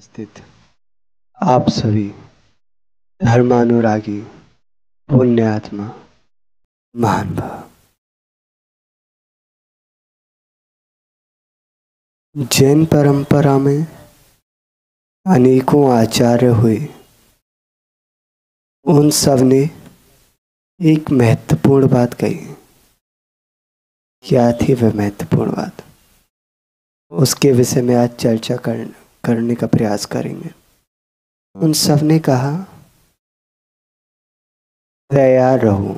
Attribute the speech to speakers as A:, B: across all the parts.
A: स्थित आप सभी धर्मानुरागी पुण्यात्मा महान भाव। जैन परंपरा में अनेकों आचार्य हुए। उन सब ने एक महत्वपूर्ण बात कही। क्या थी वह महत्वपूर्ण बात? उसके विषय में आज चर्चा करने का प्रयास करेंगे। उन सब ने कहा, तैयार रहो।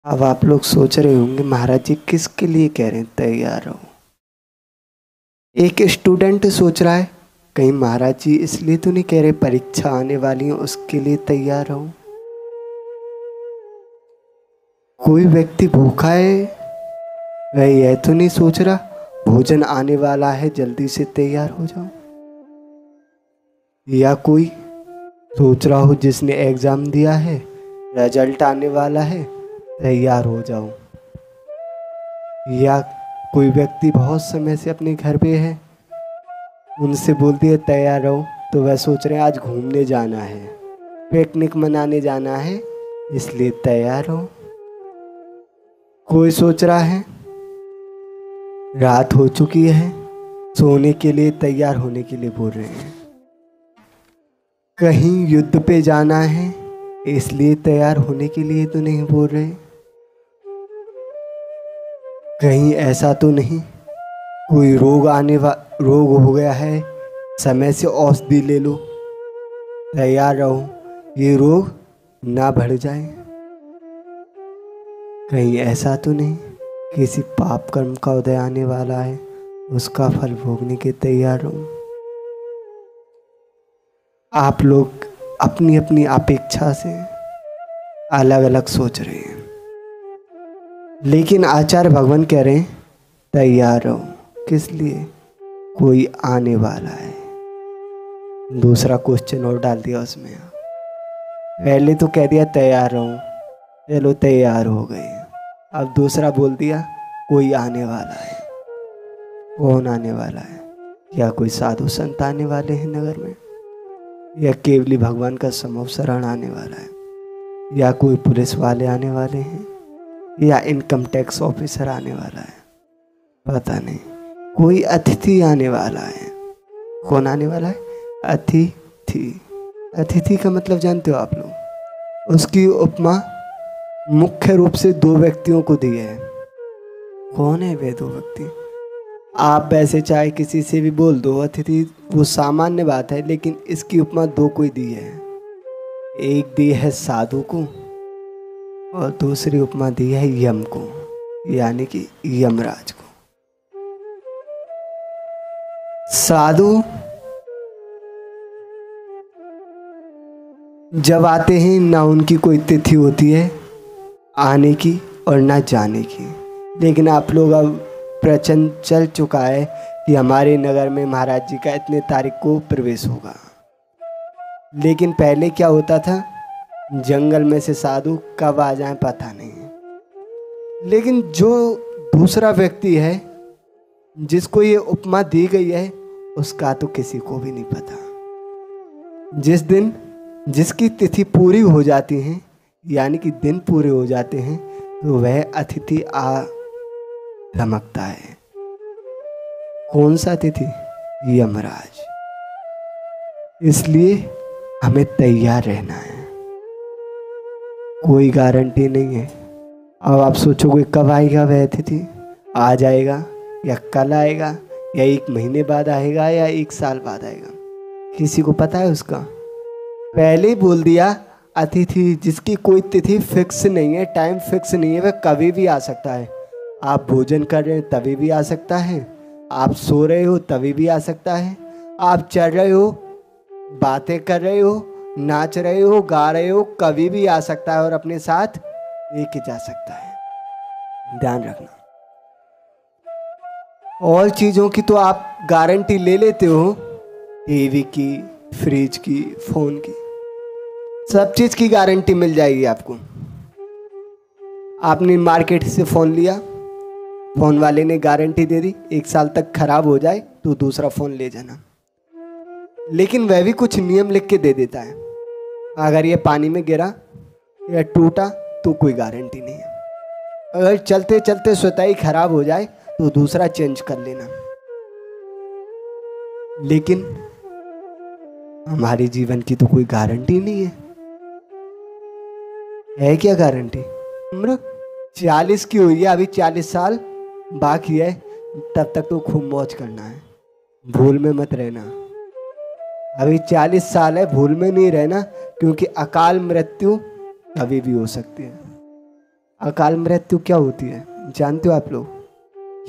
A: अब आप लोग सोच रहे होंगे, महाराज जी किसके लिए कह रहे हैं तैयार रहो? एक स्टूडेंट सोच रहा है, कहीं महाराज जी इसलिए तो नहीं कह रहे परीक्षा आने वाली है उसके लिए तैयार रहो। कोई व्यक्ति भूखा है, वह यह तो नहीं सोच रहा भोजन आने वाला है जल्दी से तैयार हो जाओ। या कोई सोच रहा हो जिसने एग्जाम दिया है, रिजल्ट आने वाला है, तैयार हो जाओ। या कोई व्यक्ति बहुत समय से अपने घर पे है, उनसे बोल दिया तैयार रहो, तो वह सोच रहे हैं आज घूमने जाना है, पिकनिक मनाने जाना है, इसलिए तैयार रहो। कोई सोच रहा है रात हो चुकी है, सोने के लिए तैयार होने के लिए बोल रहे हैं। कहीं युद्ध पे जाना है, इसलिए तैयार होने के लिए तो नहीं बोल रहे। कहीं ऐसा तो नहीं कोई रोग हो गया है, समय से औषधि ले लो, तैयार रहो ये रोग ना बढ़ जाए। कहीं ऐसा तो नहीं किसी पाप कर्म का उदय आने वाला है, उसका फल भोगने के तैयार रहो। आप लोग अपनी अपनी अपेक्षा से अलग अलग सोच रहे हैं, लेकिन आचार्य भगवान कह रहे हैं तैयार रहो। किस लिए? कोई आने वाला है। दूसरा क्वेश्चन और डाल दिया उसमें। पहले तो कह दिया तैयार रहो, चलो तैयार हो गए। अब दूसरा बोल दिया कोई आने वाला है। कौन आने वाला है? क्या कोई साधु संत आने वाले हैं नगर में, या केवली भगवान का समूह शरण आने वाला है, या कोई पुलिस वाले आने वाले हैं, या इनकम टैक्स ऑफिसर आने वाला है, पता नहीं। कोई अतिथि आने वाला है। कौन आने वाला है? अतिथि। अतिथि का मतलब जानते हो आप लोग? उसकी उपमा मुख्य रूप से दो व्यक्तियों को दी है। कौन है वे दो व्यक्ति? आप वैसे चाहे किसी से भी बोल दो अतिथि, वो सामान्य बात है, लेकिन इसकी उपमा दो को दी है। एक दी है साधु को और दूसरी उपमा दी है यम को, यानी कि यमराज को। साधु जब आते हैं, ना उनकी कोई तिथि होती है आने की और ना जाने की। लेकिन आप लोग अब प्रचलन चल चुका है कि हमारे नगर में महाराज जी का इतने तारीख को प्रवेश होगा। लेकिन पहले क्या होता था, जंगल में से साधु कब आ जाए पता नहीं। लेकिन जो दूसरा व्यक्ति है जिसको ये उपमा दी गई है, उसका तो किसी को भी नहीं पता। जिस दिन जिसकी तिथि पूरी हो जाती है, यानी कि दिन पूरे हो जाते हैं, तो वह अतिथि आ धमकता है। कौन सा अतिथि? यमराज। इसलिए हमें तैयार रहना है। कोई गारंटी नहीं है। अब आप सोचोगे कब आएगा वह अतिथि? आ जाएगा या कल आएगा, या 1 महीने बाद आएगा, या 1 साल बाद आएगा? किसी को पता है उसका? पहले ही बोल दिया अतिथि जिसकी कोई तिथि फिक्स नहीं है, टाइम फिक्स नहीं है, वह कभी भी आ सकता है। आप भोजन कर रहे हैं तभी भी आ सकता है, आप सो रहे हो तभी भी आ सकता है, आप चल रहे हो, बातें कर रहे हो, नाच रहे हो, गा रहे हो, कभी भी आ सकता है और अपने साथ लेके जा सकता है। ध्यान रखना। और चीज़ों की तो आप गारंटी ले लेते हो, टीवी की, फ्रिज की, फोन की, सब चीज़ की गारंटी मिल जाएगी आपको। आपने मार्केट से फ़ोन लिया, फ़ोन वाले ने गारंटी दे दी 1 साल तक ख़राब हो जाए तो दूसरा फ़ोन ले जाना। लेकिन वह भी कुछ नियम लिख के दे देता है। अगर ये पानी में गिरा या टूटा तो कोई गारंटी नहीं है। अगर चलते चलते स्वतः ही खराब हो जाए तो दूसरा चेंज कर लेना। लेकिन हमारे जीवन की तो कोई गारंटी नहीं है क्या गारंटी? उम्र 40 की हुई है, अभी 40 साल बाकी है, तब तक तो खूब मौज करना है, भूल में मत रहना। अभी 40 साल है, भूल में नहीं रहना, क्योंकि अकाल मृत्यु कभी भी हो सकती है। अकाल मृत्यु क्या होती है जानते हो आप लोग?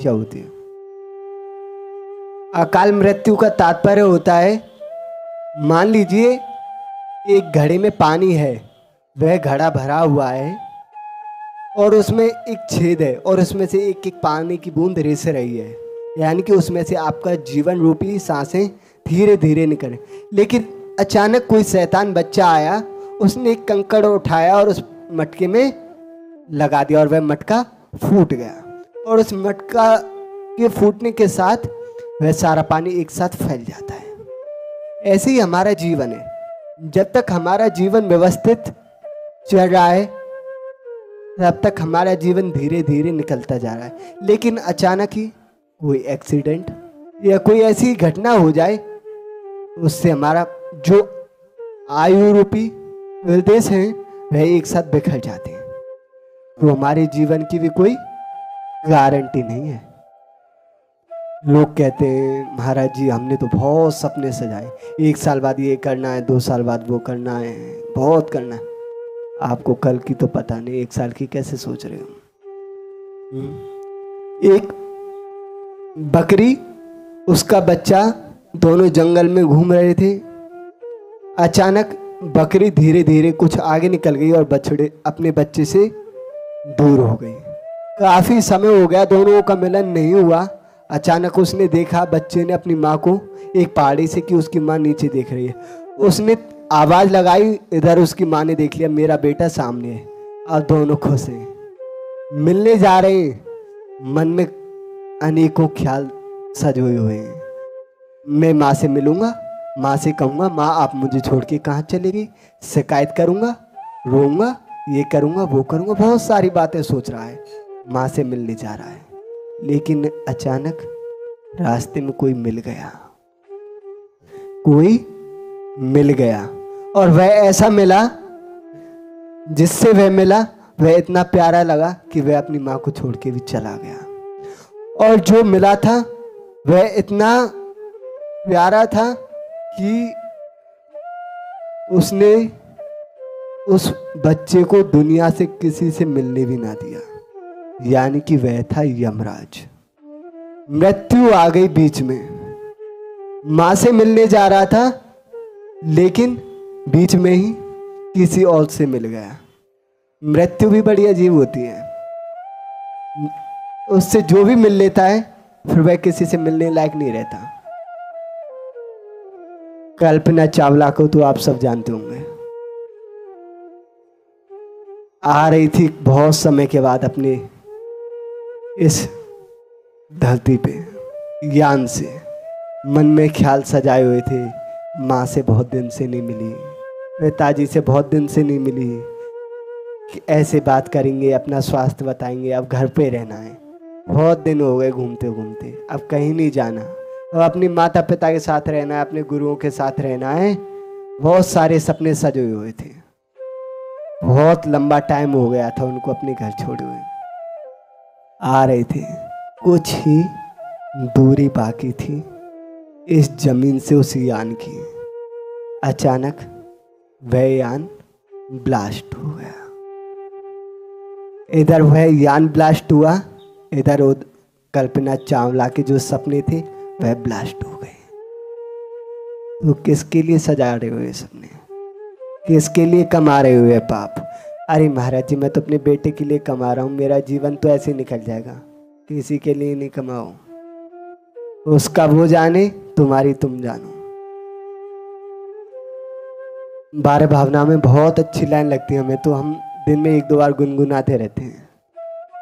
A: क्या होती है अकाल मृत्यु? का तात्पर्य होता है, मान लीजिए एक घड़े में पानी है, वह घड़ा भरा हुआ है और उसमें एक छेद है और उसमें से एक एक पानी की बूंद रिस रही है, यानी कि उसमें से आपका जीवन रूपी सांसें धीरे धीरे निकले। लेकिन अचानक कोई शैतान बच्चा आया, उसने एक कंकड़ उठाया और उस मटके में लगा दिया और वह मटका फूट गया, और उस मटका के फूटने के साथ वह सारा पानी एक साथ फैल जाता है। ऐसे ही हमारा जीवन है। जब तक हमारा जीवन व्यवस्थित चल रहा है तब तक हमारा जीवन धीरे धीरे निकलता जा रहा है। लेकिन अचानक ही कोई एक्सीडेंट या कोई ऐसी घटना हो जाए, उससे हमारा जो आयु रूपी निर्देश हैं वह एक साथ बिखर जाते हैं। तो हमारे जीवन की भी कोई गारंटी नहीं है। लोग कहते हैं महाराज जी हमने तो बहुत सपने सजाए, 1 साल बाद ये करना है, 2 साल बाद वो करना है, बहुत करना है। आपको कल की तो पता नहीं, 1 साल की कैसे सोच रहे हो? एक बकरी, उसका बच्चा, दोनों जंगल में घूम रहे थे। अचानक बकरी धीरे धीरे कुछ आगे निकल गई और बछड़े अपने बच्चे से दूर हो गई। काफी समय हो गया, दोनों का मिलन नहीं हुआ। अचानक उसने देखा बच्चे ने अपनी माँ को एक पहाड़ी से कि उसकी माँ नीचे देख रही है। उसने आवाज लगाई, इधर उसकी माँ ने देख लिया, मेरा बेटा सामने है। और दोनों खुश हैं, मिलने जा रहे हैं। मन में अनेकों ख्याल सजोए हुए हैं। मैं माँ से मिलूंगा, माँ से कहूँगा माँ आप मुझे छोड़ के कहाँ चलेगी, शिकायत करूँगा, रोऊंगा, ये करूँगा, वो करूँगा, बहुत सारी बातें सोच रहा है। माँ से मिलने जा रहा है, लेकिन अचानक रास्ते में कोई मिल गया, कोई मिल गया। और वह ऐसा मिला, जिससे वह मिला वह इतना प्यारा लगा कि वह अपनी माँ को छोड़ के भी चला गया। और जो मिला था वह इतना प्यारा था कि उसने उस बच्चे को दुनिया से किसी से मिलने भी ना दिया, यानी कि वह था यमराज। मृत्यु आ गई बीच में। माँ से मिलने जा रहा था, लेकिन बीच में ही किसी और से मिल गया। मृत्यु भी बड़ी अजीब होती है। उससे जो भी मिल लेता है फिर वह किसी से मिलने लायक नहीं रहता। कल्पना चावला को तो आप सब जानते होंगे। आ रही थी बहुत समय के बाद अपने इस धरती पे यान से, मन में ख्याल सजाए हुए थे। माँ से बहुत दिन से नहीं मिली, पिताजी से बहुत दिन से नहीं मिली, कि ऐसे बात करेंगे, अपना स्वास्थ्य बताएंगे, अब घर पे रहना है। बहुत दिन हो गए घूमते घूमते, अब कहीं नहीं जाना, अब अपने माता पिता के साथ रहना है, अपने गुरुओं के साथ रहना है। बहुत सारे सपने सजे हुए थे। बहुत लंबा टाइम हो गया था उनको अपने घर छोड़े हुए। आ रहे थे, कुछ ही दूरी बाकी थी इस जमीन से उस यान की। अचानक वह यान ब्लास्ट हो गया। इधर वह यान ब्लास्ट हुआ, इधर कल्पना चावला के जो सपने थे वह ब्लास्ट हो गए। तो किसके लिए सजा रहे हो ये सपने? किसके लिए कमा रहे हो ये पाप? अरे महाराज जी मैं तो अपने बेटे के लिए कमा रहा हूँ, मेरा जीवन तो ऐसे निकल जाएगा। किसी के लिए नहीं कमाओ, उसका वो जाने, तुम्हारी तुम जानो। 12 भावना में बहुत अच्छी लाइन लगती है हमें, तो हम दिन में 1-2 बार गुनगुनाते रहते हैं।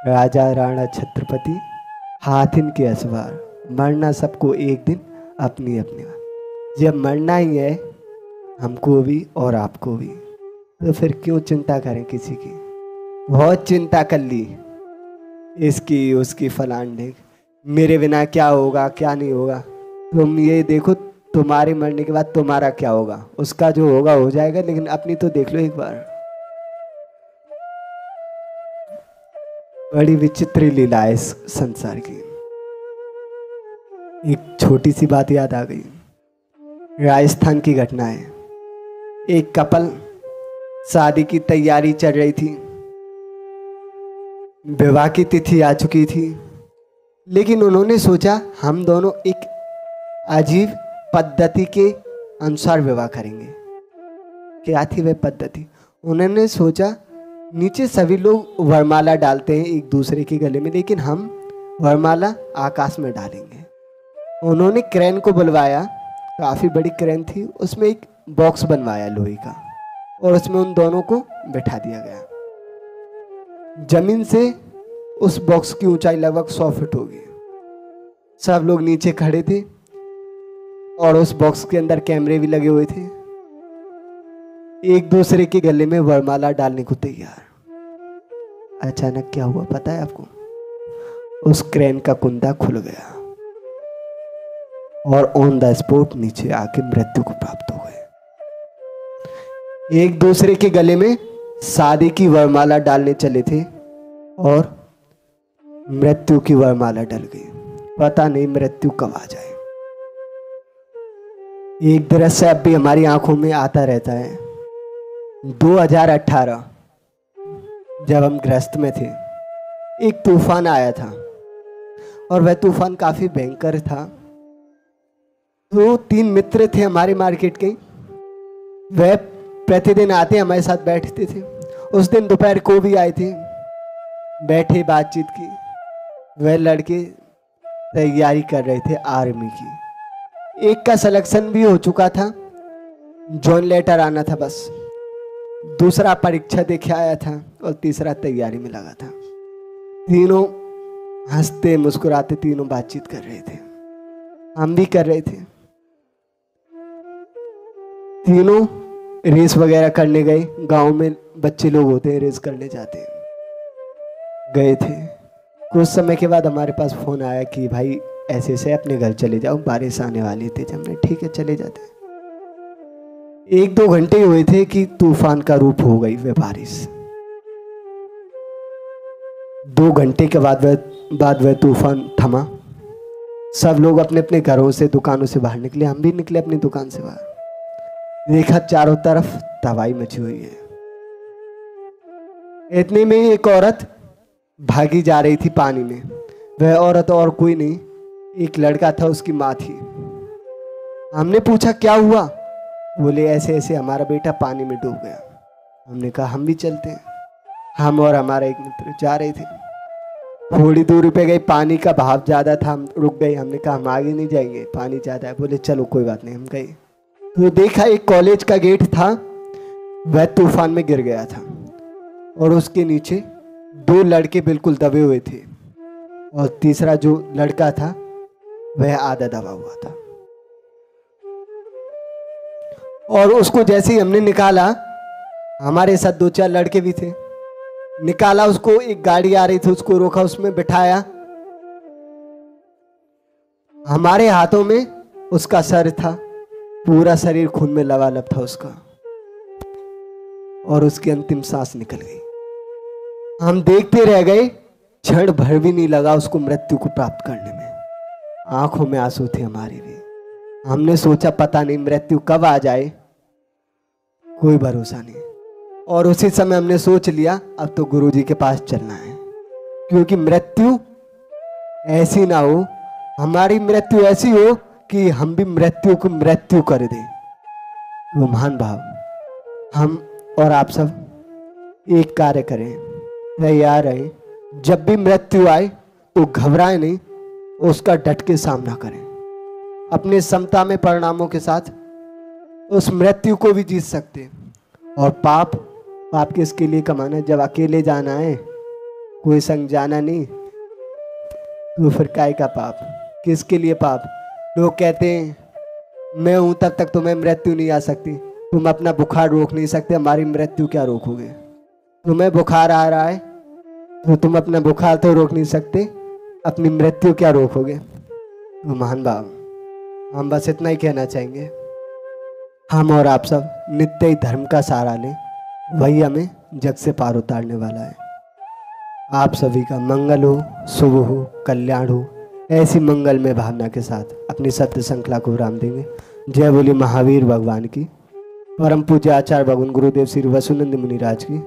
A: राजा राणा छत्रपति हाथ इनके असवार, मरना सबको एक दिन अपनी अपनी बार। जब मरना ही है हमको भी और आपको भी, तो फिर क्यों चिंता करें किसी की। बहुत चिंता कर ली इसकी उसकी फलान ढेक, मेरे बिना क्या होगा क्या नहीं होगा। तुम ये देखो तुम्हारे मरने के बाद तुम्हारा क्या होगा, उसका जो होगा हो जाएगा, लेकिन अपनी तो देख लो एक बार। बड़ी विचित्र लीला है इस संसार की। एक छोटी सी बात याद आ गई, राजस्थान की घटना है। एक कपल शादी की तैयारी चल रही थी, विवाह की तिथि आ चुकी थी, लेकिन उन्होंने सोचा हम दोनों एक अजीब पद्धति के अनुसार विवाह करेंगे। क्या थी वह पद्धति? उन्होंने सोचा नीचे सभी लोग वरमाला डालते हैं एक दूसरे के गले में, लेकिन हम वरमाला आकाश में डालेंगे। उन्होंने क्रेन को बुलवाया, काफ़ी बड़ी क्रेन थी, उसमें एक बॉक्स बनवाया लोहे का और उसमें उन दोनों को बिठा दिया गया। जमीन से उस बॉक्स की ऊंचाई लगभग 100 फीट होगी। सब लोग नीचे खड़े थे और उस बॉक्स के अंदर कैमरे भी लगे हुए थे, एक दूसरे के गले में वरमाला डालने को तैयार। अचानक क्या हुआ पता है आपको? उस क्रेन का कुंदा खुल गया और ऑन द स्पॉट नीचे आके मृत्यु को प्राप्त हो गए। एक दूसरे के गले में शादी की वरमाला डालने चले थे और मृत्यु की वरमाला डल गई। पता नहीं मृत्यु कब आ जाए। एक दृश्य अब भी हमारी आंखों में आता रहता है। 2018 जब हम गृहस्थ में थे, एक तूफान आया था और वह तूफान काफी भयंकर था। तो 3 मित्र थे हमारे मार्केट के, वह प्रतिदिन आते हमारे साथ बैठते थे। उस दिन दोपहर को भी आए थे, बैठे बातचीत की। वह लड़के तैयारी कर रहे थे आर्मी की। एक का सिलेक्शन भी हो चुका था, जॉइन लेटर आना था बस। दूसरा परीक्षा देखे आया था और तीसरा तैयारी में लगा था। तीनों हंसते मुस्कुराते तीनों बातचीत कर रहे थे, हम भी कर रहे थे। तीनों रेस वगैरह करने गए। गांव में बच्चे लोग होते हैं, रेस करने जाते हैं, गए थे। कुछ समय के बाद हमारे पास फोन आया कि भाई ऐसे ऐसे अपने घर चले जाओ, बारिश आने वाली थी। हमने ठीक है चले जाते। 1-2 घंटे हुए थे कि तूफान का रूप हो गई वह बारिश। 2 घंटे के बाद वह तूफान थमा। सब लोग अपने अपने घरों से दुकानों से बाहर निकले, हम भी निकले अपनी दुकान से बाहर। देखा चारों तरफ तबाही मची हुई है। इतने में एक औरत भागी जा रही थी पानी में। वह औरत और कोई नहीं, एक लड़का था, उसकी माँ थी। हमने पूछा क्या हुआ? बोले ऐसे ऐसे हमारा बेटा पानी में डूब गया। हमने कहा हम भी चलते हैं। हम और हमारा एक मित्र जा रहे थे। थोड़ी दूरी पे गए, पानी का बहाव ज़्यादा था, हम रुक गए। हमने कहा हम आगे नहीं जाएंगे, पानी ज़्यादा है। बोले चलो कोई बात नहीं। हम गए तो देखा एक कॉलेज का गेट था, वह तूफान में गिर गया था और उसके नीचे 2 लड़के बिल्कुल दबे हुए थे और तीसरा जो लड़का था वह आधा दबा हुआ था। और उसको जैसे ही हमने निकाला, हमारे साथ 2-4 लड़के भी थे, निकाला उसको। एक गाड़ी आ रही थी, उसको रोका, उसमें बिठाया। हमारे हाथों में उसका सर था, पूरा शरीर खून में लबालब था उसका, और उसकी अंतिम सांस निकल गई। हम देखते रह गए, क्षण भर भी नहीं लगा उसको मृत्यु को प्राप्त करने में। आंखों में आंसू थे हमारे भी। हमने सोचा पता नहीं मृत्यु कब आ जाए, कोई भरोसा नहीं। और उसी समय हमने सोच लिया अब तो गुरुजी के पास चलना है, क्योंकि मृत्यु ऐसी ना हो, हमारी मृत्यु ऐसी हो कि हम भी मृत्यु को मृत्यु कर दें। वो महान भाव। हम और आप सब एक कार्य करें, तैयार रहें। जब भी मृत्यु आए तो घबराए नहीं, उसका डट के सामना करें। अपने समता में परिणामों के साथ उस मृत्यु को भी जीत सकते हैं। और पाप किसके लिए कमाना? जब अकेले जाना है, कोई संग जाना नहीं, तो फिर काय का पाप? किसके लिए पाप? लोग कहते हैं मैं हूं तब तक तुम्हें मृत्यु नहीं आ सकती। तुम अपना बुखार रोक नहीं सकते, हमारी मृत्यु क्या रोकोगे? तुम्हें बुखार आ रहा है तो तुम अपना बुखार तो रोक नहीं सकते, अपनी मृत्यु क्या रोकोगे? तो महान भाव, हम बस इतना ही कहना चाहेंगे, हम और आप सब नित्य ही धर्म का सहारा लें, वही हमें जग से पार उतारने वाला है। आप सभी का मंगल हो, शुभ हो, कल्याण हो। ऐसी मंगल में भावना के साथ अपनी सत्य श्रृंखला को विराम देंगे। जय बोली महावीर भगवान की, परम पूज्य आचार्य भगवान गुरुदेव श्री वसुनंद मुनिराज की।